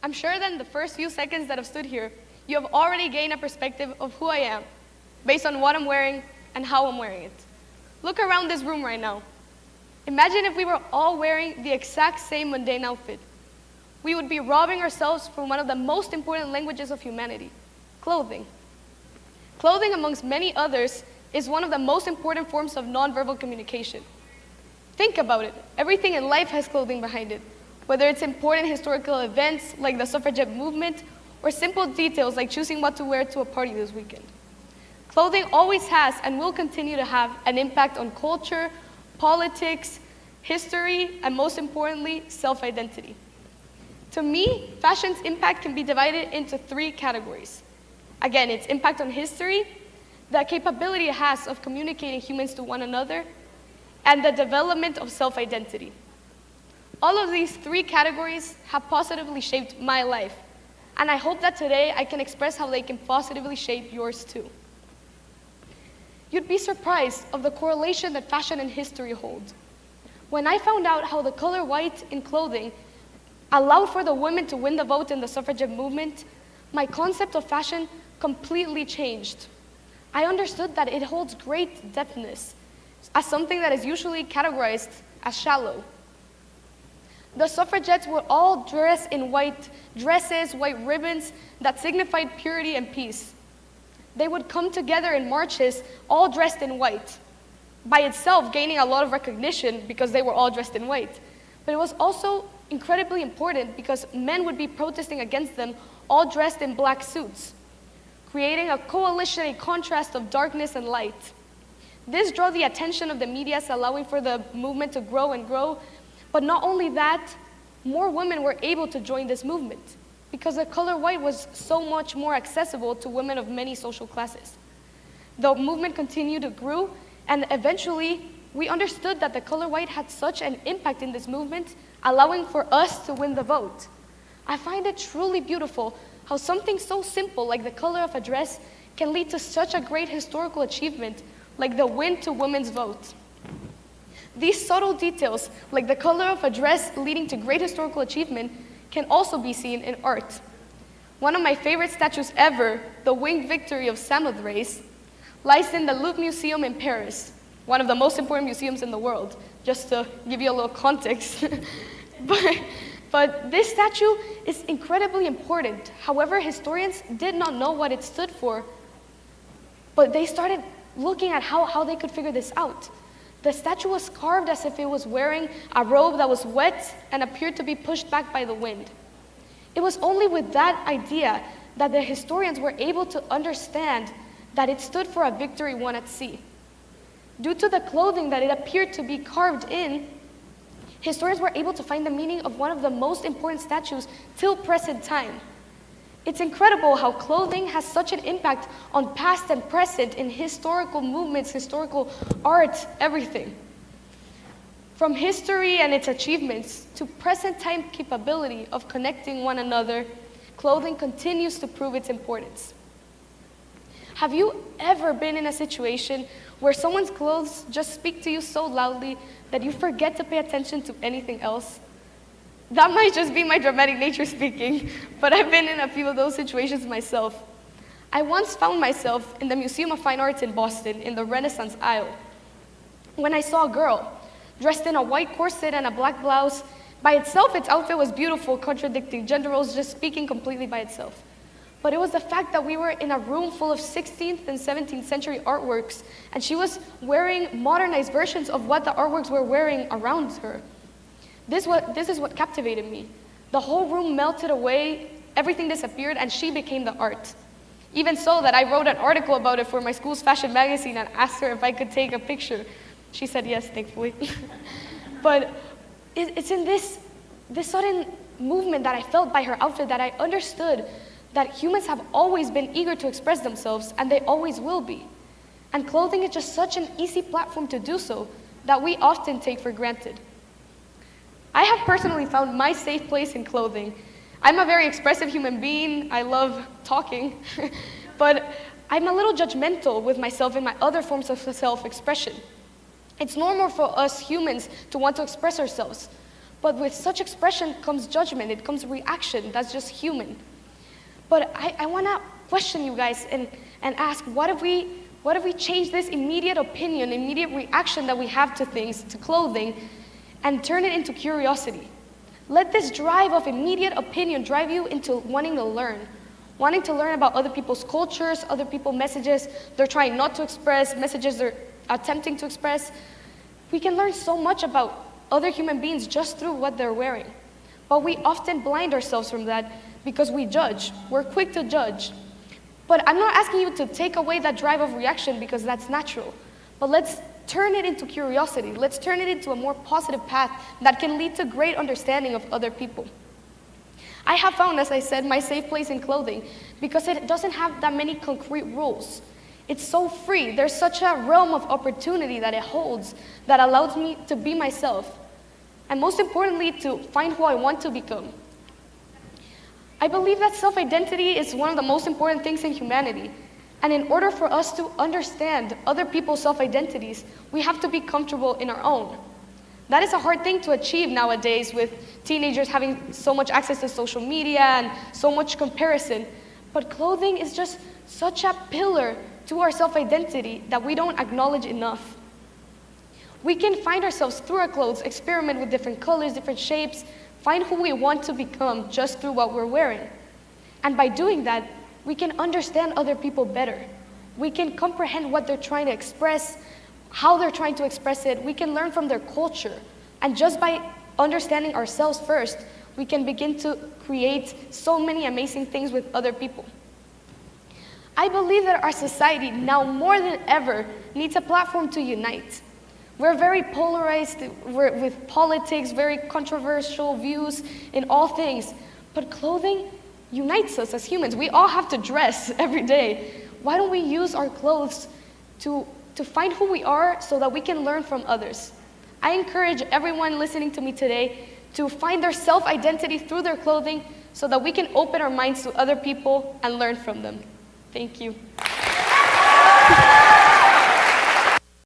I'm sure that in the first few seconds that I've stood here, you have already gained a perspective of who I am, based on what I'm wearing and how I'm wearing it. Look around this room right now. Imagine if we were all wearing the exact same mundane outfit. We would be robbing ourselves from one of the most important languages of humanity, clothing. Clothing, amongst many others, is one of the most important forms of nonverbal communication. Think about it. Everything in life has clothing behind it, whether it's important historical events like the suffragette movement or simple details like choosing what to wear to a party this weekend. Clothing always has and will continue to have an impact on culture, politics, history, and most importantly, self-identity. To me, fashion's impact can be divided into three categories. Again, its impact on history, the capability it has of communicating humans to one another, and the development of self-identity. All of these three categories have positively shaped my life, and I hope that today I can express how they can positively shape yours too. You'd be surprised of the correlation that fashion and history hold. When I found out how the color white in clothing allowed for the women to win the vote in the suffragette movement, my concept of fashion completely changed. I understood that it holds great depthness as something that is usually categorized as shallow. The suffragettes would all dress in white dresses, white ribbons that signified purity and peace. They would come together in marches, all dressed in white, by itself gaining a lot of recognition because they were all dressed in white. But it was also incredibly important because men would be protesting against them, all dressed in black suits, creating a coalition, a contrast of darkness and light. This drew the attention of the media, allowing for the movement to grow and grow. But not only that, more women were able to join this movement because the color white was so much more accessible to women of many social classes. The movement continued to grow, and eventually we understood that the color white had such an impact in this movement, allowing for us to win the vote. I find it truly beautiful how something so simple like the color of a dress can lead to such a great historical achievement like the win to women's vote. These subtle details, like the color of a dress leading to great historical achievement, can also be seen in art. One of my favorite statues ever, the winged victory of Samothrace, lies in the Louvre Museum in Paris, one of the most important museums in the world, just to give you a little context. But this statue is incredibly important. However, historians did not know what it stood for, but they started looking at how they could figure this out. The statue was carved as if it was wearing a robe that was wet and appeared to be pushed back by the wind. It was only with that idea that the historians were able to understand that it stood for a victory won at sea. Due to the clothing that it appeared to be carved in, historians were able to find the meaning of one of the most important statues till present time. It's incredible how clothing has such an impact on past and present in historical movements, historical art, everything. From history and its achievements to present time capability of connecting one another, clothing continues to prove its importance. Have you ever been in a situation where someone's clothes just speak to you so loudly that you forget to pay attention to anything else? That might just be my dramatic nature speaking, but I've been in a few of those situations myself. I once found myself in the Museum of Fine Arts in Boston in the Renaissance aisle when I saw a girl dressed in a white corset and a black blouse. By itself, its outfit was beautiful, contradicting gender roles, just speaking completely by itself. But it was the fact that we were in a room full of 16th and 17th century artworks, and she was wearing modernized versions of what the artworks were wearing around her. This is what captivated me. The whole room melted away, everything disappeared, and she became the art. Even so that I wrote an article about it for my school's fashion magazine and asked her if I could take a picture. She said yes, thankfully. But it's in this sudden movement that I felt by her outfit that I understood that humans have always been eager to express themselves, and they always will be. And clothing is just such an easy platform to do so that we often take for granted. I have personally found my safe place in clothing. I'm a very expressive human being. I love talking, but I'm a little judgmental with myself and my other forms of self-expression. It's normal for us humans to want to express ourselves, But with such expression comes judgment, it comes reaction, that's just human. But I wanna question you guys and ask, what if we change this immediate opinion, immediate reaction that we have to things, to clothing, and turn it into curiosity? Let this drive of immediate opinion drive you into wanting to learn about other people's cultures, other people's messages they're trying not to express, messages they're attempting to express. We can learn so much about other human beings just through what they're wearing. But we often blind ourselves from that because we judge. We're quick to judge. But I'm not asking you to take away that drive of reaction because that's natural. But let's turn it into curiosity. Let's turn it into a more positive path that can lead to great understanding of other people. I have found, as I said, my safe place in clothing because it doesn't have that many concrete rules. It's so free. There's such a realm of opportunity that it holds that allows me to be myself. And most importantly, to find who I want to become. I believe that self-identity is one of the most important things in humanity. And in order for us to understand other people's self-identities, we have to be comfortable in our own. That is a hard thing to achieve nowadays with teenagers having so much access to social media and so much comparison. But clothing is just such a pillar to our self-identity that we don't acknowledge enough. We can find ourselves through our clothes, experiment with different colors, different shapes, find who we want to become just through what we're wearing. And by doing that, we can understand other people better. We can comprehend what they're trying to express, how they're trying to express it. We can learn from their culture. And just by understanding ourselves first, we can begin to create so many amazing things with other people. I believe that our society now more than ever needs a platform to unite. We're very polarized with politics, very controversial views in all things. But clothing unites us as humans. We all have to dress every day. Why don't we use our clothes to find who we are so that we can learn from others? I encourage everyone listening to me today to find their self-identity through their clothing so that we can open our minds to other people and learn from them. Thank you.